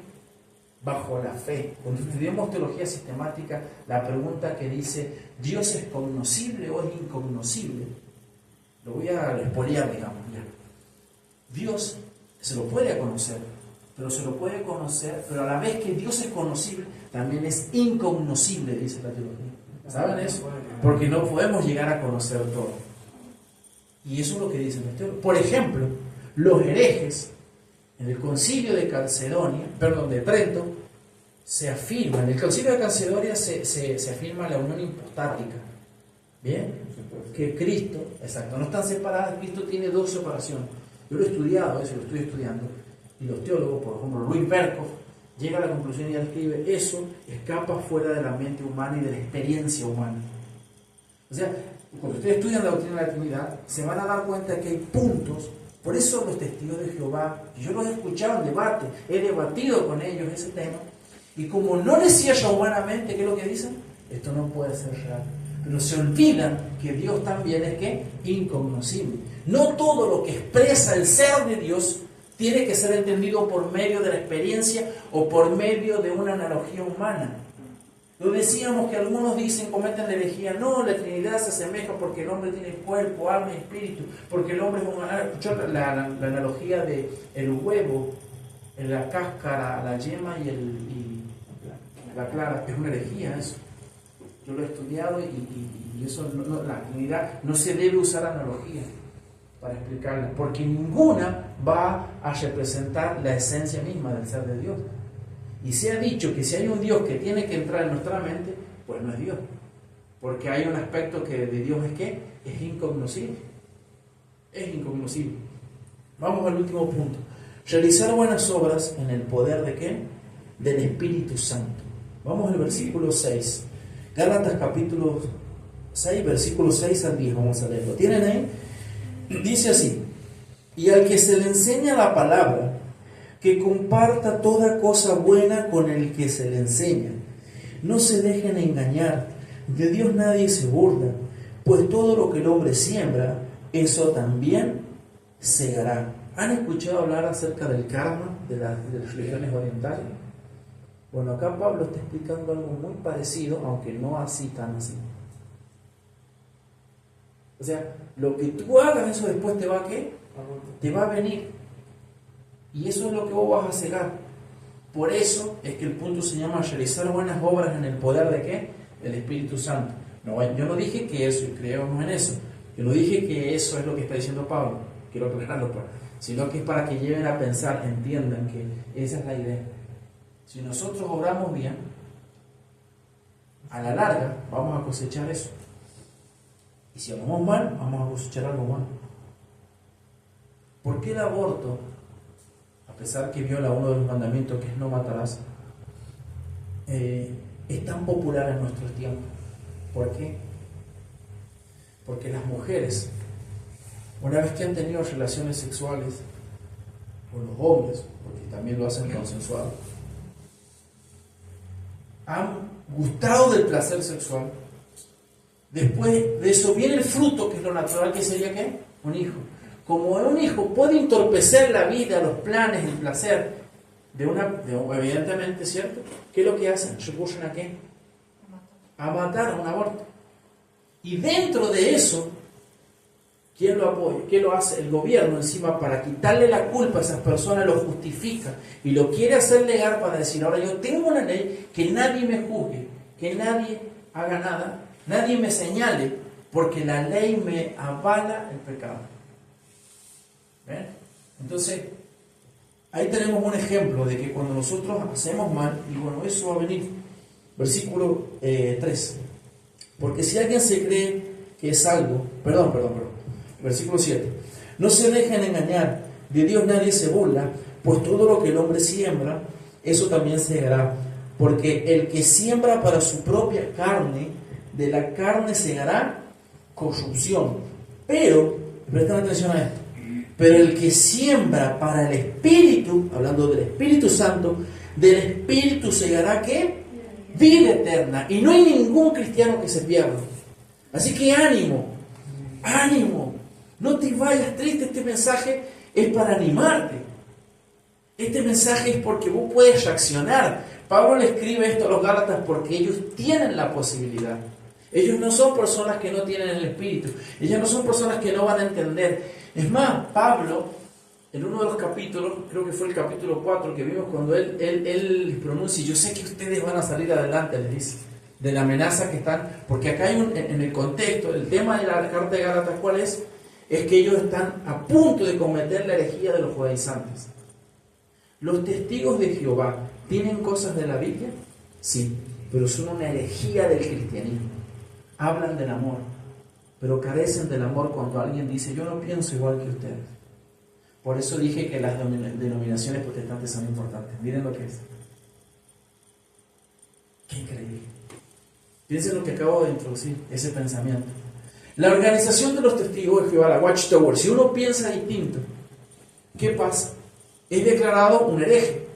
bajo la fe. Cuando estudiamos teología sistemática, la pregunta que dice ¿Dios es cognoscible o es incognoscible? Lo voy a expoliar, digamos ya. Dios se lo puede conocer, pero a la vez que Dios es conocible, también es incognoscible, dice la teología. ¿Saben eso? Porque no podemos llegar a conocer todo. Y eso es lo que dicen los teólogos. Por ejemplo, los herejes en el concilio de de Trento, se afirma, en el concilio de Calcedonia se afirma la unión hipostática. ¿Bien? Que Cristo, exacto, no están separadas, Cristo tiene dos separaciones. Yo lo he estudiado, eso lo estoy estudiando, y los teólogos, por ejemplo, Luis Berkhoff, llega a la conclusión y escribe, eso escapa fuera de la mente humana y de la experiencia humana. O sea, cuando ustedes estudian la doctrina de la Trinidad, se van a dar cuenta que hay puntos. Por eso los testigos de Jehová, yo los he escuchado en debate, he debatido con ellos ese tema, y como no les cierra humanamente, ¿qué es lo que dicen? Esto no puede ser real. Pero se olvidan que Dios también es ¿qué? Incognoscible. No todo lo que expresa el ser de Dios tiene que ser entendido por medio de la experiencia o por medio de una analogía humana. Lo decíamos que algunos dicen, cometen la herejía, no, la Trinidad se asemeja porque el hombre tiene cuerpo, alma y espíritu, porque el hombre es un animal. Escuchó la analogía de el huevo, la cáscara, la yema y la clara, es una herejía eso. Yo lo he estudiado y eso la Trinidad no se debe usar analogía para explicarla, porque ninguna va a representar la esencia misma del ser de Dios. Y se ha dicho que si hay un Dios que tiene que entrar en nuestra mente, pues no es Dios. Porque hay un aspecto que de Dios es que es incognoscible. Es incognoscible. Vamos al último punto. Realizar buenas obras en el poder ¿de qué? Del Espíritu Santo. Vamos al versículo 6. Gálatas capítulo 6, versículo 6 al 10. Vamos a leerlo. ¿Tienen ahí? Dice así: y al que se le enseña la palabra, que comparta toda cosa buena con el que se le enseña. No se dejen engañar, de Dios nadie se burla, pues todo lo que el hombre siembra, eso también segará. ¿Han escuchado hablar acerca del karma de las religiones orientales? Bueno, acá Pablo está explicando algo muy parecido, aunque no así tan así. O sea, lo que tú hagas, eso después te va a ¿qué? Te va a venir. Y eso es lo que vos vas a cegar. Por eso es que el punto se llama realizar buenas obras en el poder ¿de qué? Del Espíritu Santo. No, yo no dije que eso, y creemos en eso. Yo no dije que eso es lo que está diciendo Pablo. Quiero aclararlo, sino que es para que lleven a pensar, entiendan que esa es la idea. Si nosotros obramos bien, a la larga vamos a cosechar eso. Y si obramos mal, vamos a cosechar algo mal. ¿Por qué el aborto, a pesar que viola uno de los mandamientos que es no matarás, es tan popular en nuestros tiempos? ¿Por qué? Porque las mujeres, una vez que han tenido relaciones sexuales con los hombres, porque también lo hacen consensuado, han gustado del placer sexual. Después de eso viene el fruto, que es lo natural, que sería ¿qué? Un hijo. Como un hijo puede entorpecer la vida, los planes, el placer evidentemente, ¿cierto? ¿Qué es lo que hacen? Recurren ¿a qué? A matar, a un aborto. Y dentro de eso, ¿quién lo apoya? ¿Qué lo hace? El gobierno encima, para quitarle la culpa a esas personas, lo justifica y lo quiere hacer legal para decir: ahora yo tengo una ley, que nadie me juzgue, que nadie haga nada, nadie me señale, porque la ley me avala el pecado. ¿Ven? Entonces, ahí tenemos un ejemplo de que cuando nosotros hacemos mal, y bueno, eso va a venir. Versículo 3. Porque si alguien se cree que es algo, perdón. Versículo 7. No se dejen engañar, de Dios nadie se burla, pues todo lo que el hombre siembra, eso también segará. Porque el que siembra para su propia carne, de la carne segará corrupción. Pero, presten atención a esto, pero el que siembra para el Espíritu, hablando del Espíritu Santo, del Espíritu segará ¿qué? Vida eterna. Y no hay ningún cristiano que se pierda. Así que ánimo, no te vayas triste. Este mensaje es para animarte. Este mensaje es porque vos puedes reaccionar. Pablo le escribe esto a los Gálatas porque ellos tienen la posibilidad. Ellos no son personas que no tienen el Espíritu. Ellos no son personas que no van a entender. Es más, Pablo, en uno de los capítulos, creo que fue el capítulo 4 que vimos, cuando él les pronuncia: yo sé que ustedes van a salir adelante, les dice, de la amenaza que están, porque acá hay en el contexto, el tema de la carta de Gálatas, ¿cuál es? Es que ellos están a punto de cometer la herejía de los judaizantes. ¿Los testigos de Jehová tienen cosas de la Biblia? Sí, pero son una herejía del cristianismo. Hablan del amor, pero carecen del amor cuando alguien dice: yo no pienso igual que ustedes. Por eso dije que las denominaciones protestantes son importantes. Miren lo que es. Qué increíble. Piensen lo que acabo de introducir, ese pensamiento. La organización de los testigos de Jehová, la Watchtower, si uno piensa distinto, ¿qué pasa? Es declarado un hereje.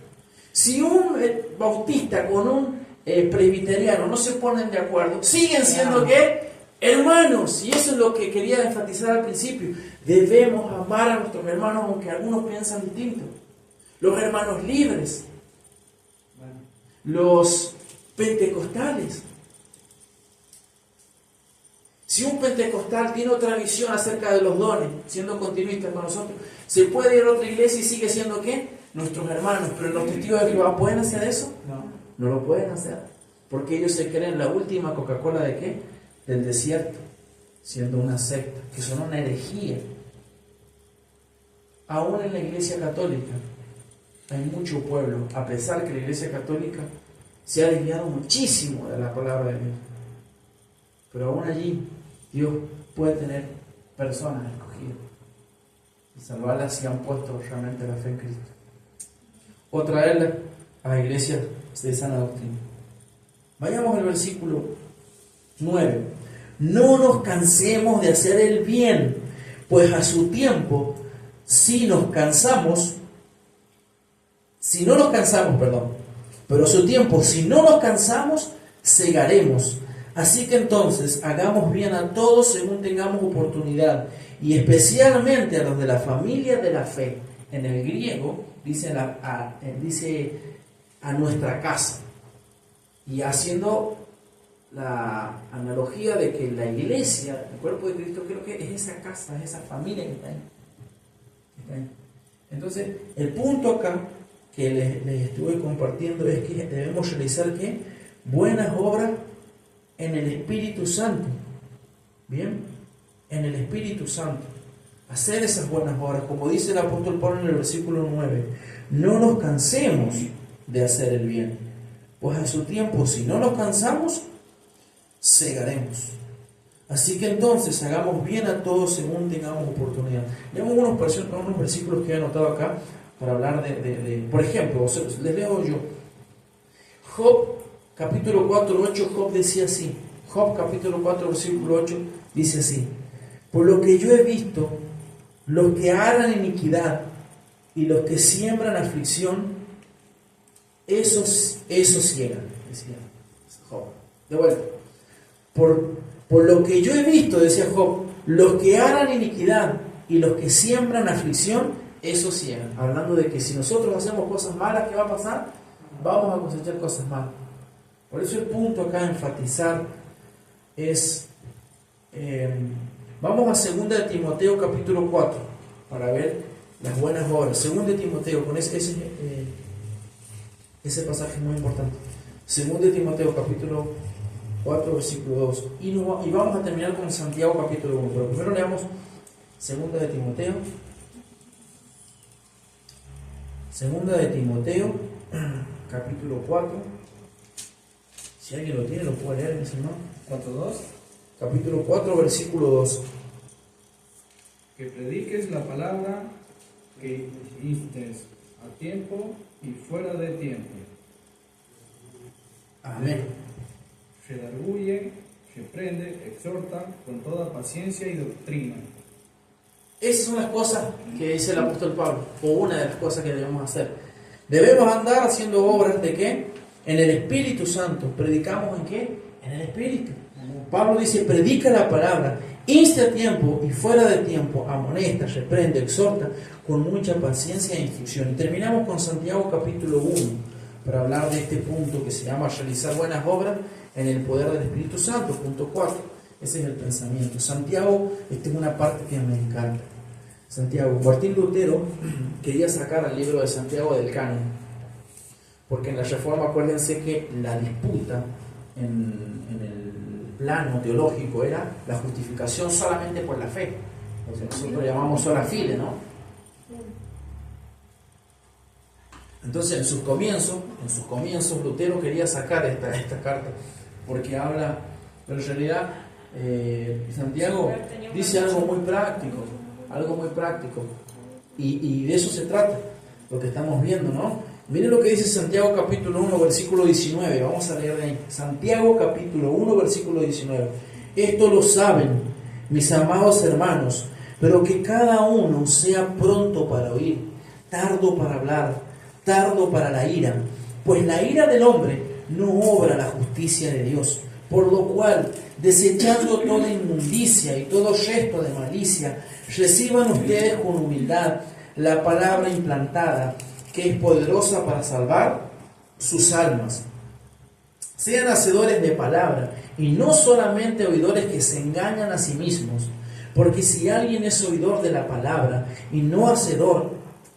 Si un bautista con un presbiteriano no se ponen de acuerdo, siguen siendo ¿qué? Hermanos. Y eso es lo que quería enfatizar al principio. Debemos amar a nuestros hermanos aunque algunos piensan distinto. Los hermanos libres, los pentecostales. Si un pentecostal tiene otra visión acerca de los dones, siendo continuista con nosotros, se puede ir a otra iglesia y sigue siendo ¿qué? Nuestros hermanos. Pero los testigos de Jehová, ¿pueden hacer eso? No lo pueden hacer, porque ellos se creen la última Coca-Cola ¿de qué? Del desierto, siendo una secta, que son una herejía. Aún en la Iglesia Católica hay mucho pueblo, a pesar que la Iglesia Católica se ha desviado muchísimo de la palabra de Dios, Pero aún allí Dios puede tener personas escogidas y salvarlas si han puesto realmente la fe en Cristo, o traerlas a la iglesia de sana doctrina. Vayamos al versículo 9. No nos cansemos de hacer el bien, pues a su tiempo, si no nos cansamos, pero a su tiempo, si no nos cansamos, segaremos. Así que entonces, hagamos bien a todos según tengamos oportunidad, y especialmente a los de la familia de la fe. En el griego dice a nuestra casa, y haciendo la analogía de que la iglesia, el cuerpo de Cristo, creo que es esa casa, es esa familia que está ahí. Entonces, el punto acá que les estuve compartiendo es que debemos realizar ¿qué? Buenas obras en el Espíritu Santo. Bien, en el Espíritu Santo. Hacer esas buenas obras, como dice el apóstol Pablo en el versículo 9. No nos cansemos de hacer el bien, pues a su tiempo, si no nos cansamos, segaremos. Así que entonces hagamos bien a todos según tengamos oportunidad. Leemos unos versículos que he anotado acá para hablar de por ejemplo, les leo yo. Job, capítulo 4, 8, Job decía así. Job, capítulo 4, versículo 8, dice así: por lo que yo he visto, los que harán iniquidad y los que siembran aflicción, esos ciegan, decía Job. De vuelta. Por lo que yo he visto, decía Job, los que harán iniquidad y los que siembran aflicción, esos ciegan. Hablando de que si nosotros hacemos cosas malas, ¿qué va a pasar? Vamos a cosechar cosas malas. Por eso el punto acá a enfatizar es, vamos a 2 de Timoteo capítulo 4, para ver las buenas obras. 2 de Timoteo, con ese pasaje es muy importante. 2 de Timoteo capítulo 4, versículo 2. Y vamos a terminar con Santiago capítulo 1. Pero primero leamos 2 de Timoteo. 2 de Timoteo capítulo 4. Si alguien lo tiene, lo puede leer, mis hermanos. 4:2. Capítulo 4, versículo 2. Que prediques la palabra, que instes a tiempo y fuera de tiempo. Amén. Redarguye, reprende, exhorta con toda paciencia y doctrina. Esas son las cosas que dice el apóstol Pablo, o una de las cosas que debemos hacer. Debemos andar haciendo obras de ¿qué? En el Espíritu Santo. ¿Predicamos en qué? En el Espíritu. Pablo dice, predica la palabra, inste a tiempo y fuera de tiempo, amonesta, reprende, exhorta con mucha paciencia e instrucción. Y terminamos con Santiago capítulo 1, para hablar de este punto que se llama realizar buenas obras en el poder del Espíritu Santo, punto 4. Ese es el pensamiento. Santiago, esta es una parte que me encanta. Santiago, Martín Lutero quería sacar al libro de Santiago del canon, porque en la Reforma, acuérdense que la disputa en el plano teológico era la justificación solamente por la fe, lo que nosotros llamamos sola fide, ¿no? Entonces en sus comienzos Lutero quería sacar esta carta, porque habla, pero en realidad Santiago dice algo muy práctico, y de eso se trata, lo que estamos viendo, ¿no? Miren lo que dice Santiago capítulo 1, versículo 19, vamos a leer de ahí. Santiago capítulo 1, versículo 19. Esto lo saben, mis amados hermanos, pero que cada uno sea pronto para oír, tardo para hablar, tardo para la ira, pues la ira del hombre no obra la justicia de Dios. Por lo cual, desechando toda inmundicia y todo gesto de malicia, reciban ustedes con humildad la palabra implantada, que es poderosa para salvar sus almas. Sean hacedores de palabra y no solamente oidores que se engañan a sí mismos, porque si alguien es oidor de la palabra y no hacedor,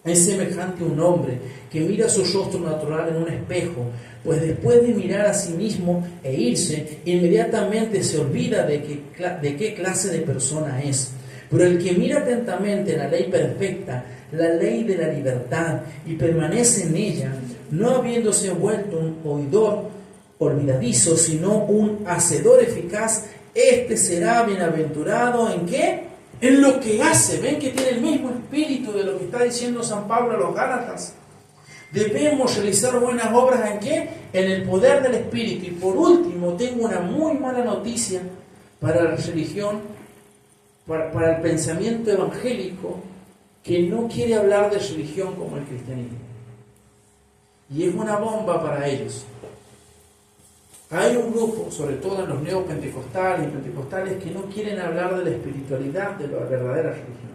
es semejante a un hombre que mira su rostro natural en un espejo, pues después de mirar a sí mismo e irse, inmediatamente se olvida de qué clase de persona es. Pero el que mira atentamente la ley perfecta, la ley de la libertad, y permanece en ella, no habiéndose vuelto un oidor olvidadizo, sino un hacedor eficaz, este será bienaventurado ¿en qué? En lo que hace. Ven que tiene el mismo espíritu de lo que está diciendo San Pablo a los Gálatas. Debemos realizar buenas obras ¿en qué? En el poder del Espíritu. Y por último, tengo una muy mala noticia para la religión, para el pensamiento evangélico, que no quiere hablar de religión como el cristianismo. Y es una bomba para ellos. Hay un grupo, sobre todo en los neopentecostales y pentecostales, que no quieren hablar de la espiritualidad de la verdadera religión.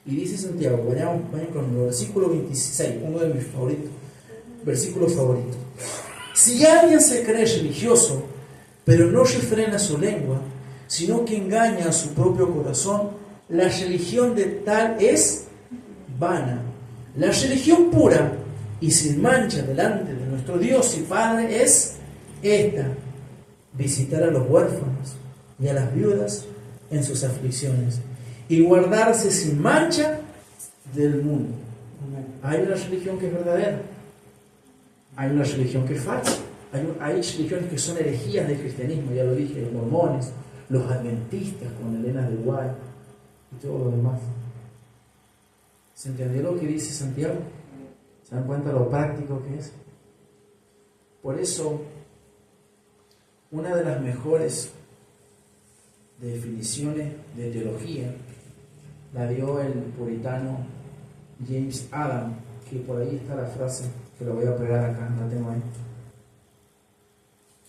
Y dice Santiago, vayan con el versículo 26, uno de mis favoritos, versículos favoritos. Si alguien se cree religioso, pero no refrena su lengua, sino que engaña a su propio corazón, la religión de tal es vana. La religión pura y sin mancha delante de nuestro Dios y Padre es esta: visitar a los huérfanos y a las viudas en sus aflicciones y guardarse sin mancha del mundo. Hay una religión que es verdadera, hay una religión que es falsa, hay religiones que son herejías del cristianismo, ya lo dije, los mormones, los adventistas con Elena de White y todo lo demás. ¿Se entendió lo que dice Santiago? ¿Se dan cuenta lo práctico que es? Por eso, una de las mejores definiciones de teología la dio el puritano James Adam, que por ahí está la frase, que la voy a pegar acá, la tengo ahí,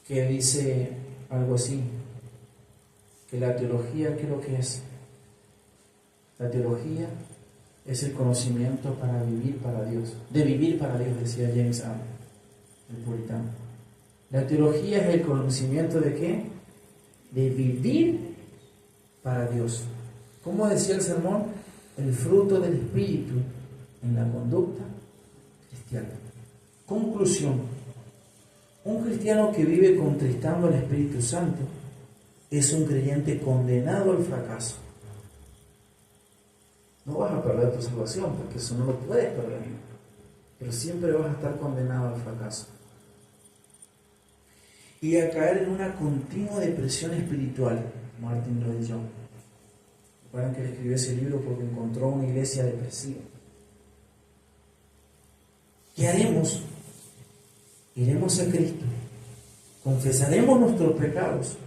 que dice algo así, que la teología, ¿qué es lo que es? La teología es el conocimiento para vivir para Dios, de vivir para Dios, decía James Adam, el puritano. La teología es el conocimiento de ¿qué? De vivir para Dios. ¿Cómo decía el sermón? El fruto del Espíritu en la conducta cristiana. Conclusión: un cristiano que vive contristando al Espíritu Santo es un creyente condenado al fracaso. No vas a perder tu salvación, porque eso no lo puedes perder, pero siempre vas a estar condenado al fracaso y a caer en una continua depresión espiritual. Martin Lloyd-Jones, recuerdan que él escribió ese libro porque encontró una iglesia depresiva. ¿Qué haremos? Iremos a Cristo, confesaremos nuestros pecados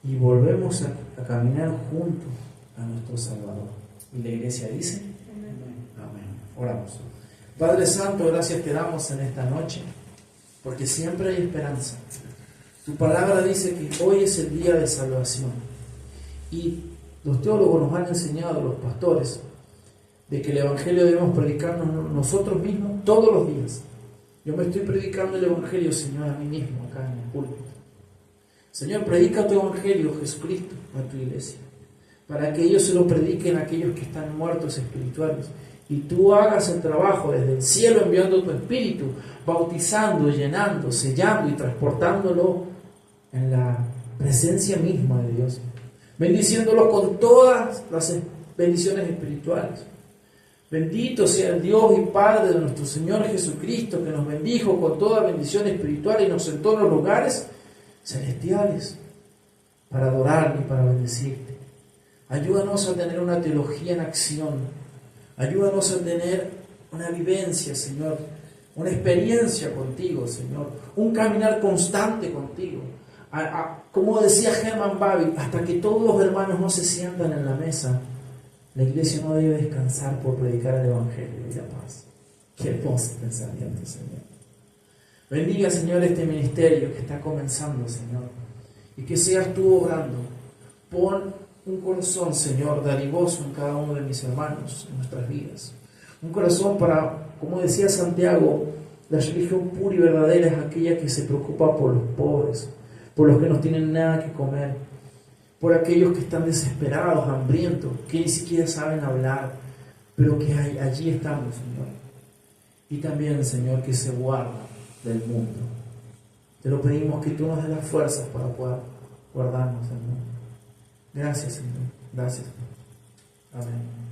y volvemos a caminar junto a nuestro Salvador. Y la iglesia dice: amén. Oramos. Padre Santo, gracias te damos en esta noche, porque siempre hay esperanza. Tu palabra dice que hoy es el día de salvación. Y los teólogos nos han enseñado, los pastores, de que el Evangelio debemos predicarnos nosotros mismos todos los días. Yo me estoy predicando el Evangelio, Señor, a mí mismo, acá en el púlpito. Señor, predica tu Evangelio, Jesucristo, a tu iglesia, para que ellos se lo prediquen a aquellos que están muertos espirituales. Y tú hagas el trabajo desde el cielo, enviando tu Espíritu, bautizando, llenando, sellando y transportándolo en la presencia misma de Dios, bendiciéndolo con todas las bendiciones espirituales. Bendito sea el Dios y Padre de nuestro Señor Jesucristo, que nos bendijo con toda bendición espiritual y nos sentó en los lugares celestiales para adorarle y para bendecirte. Ayúdanos a tener una teología en acción. Ayúdanos a tener una vivencia, Señor, una experiencia contigo, Señor, un caminar constante contigo. Como decía Herman Bavinck, hasta que todos los hermanos no se sientan en la mesa, la iglesia no debe descansar por predicar el Evangelio y la paz. Qué hermoso pensamiento, Señor. Bendiga, Señor, este ministerio que está comenzando, Señor, y que seas tú obrando. Pon un corazón, Señor, dadivoso en cada uno de mis hermanos, en nuestras vidas. Un corazón para, como decía Santiago, la religión pura y verdadera es aquella que se preocupa por los pobres, por los que no tienen nada que comer, por aquellos que están desesperados, hambrientos, que ni siquiera saben hablar, pero que allí estamos, Señor. Y también, Señor, que se guarda del mundo. Te lo pedimos, que tú nos des las fuerzas para poder guardarnos, Señor. Gracias, Señor. Gracias. Amén.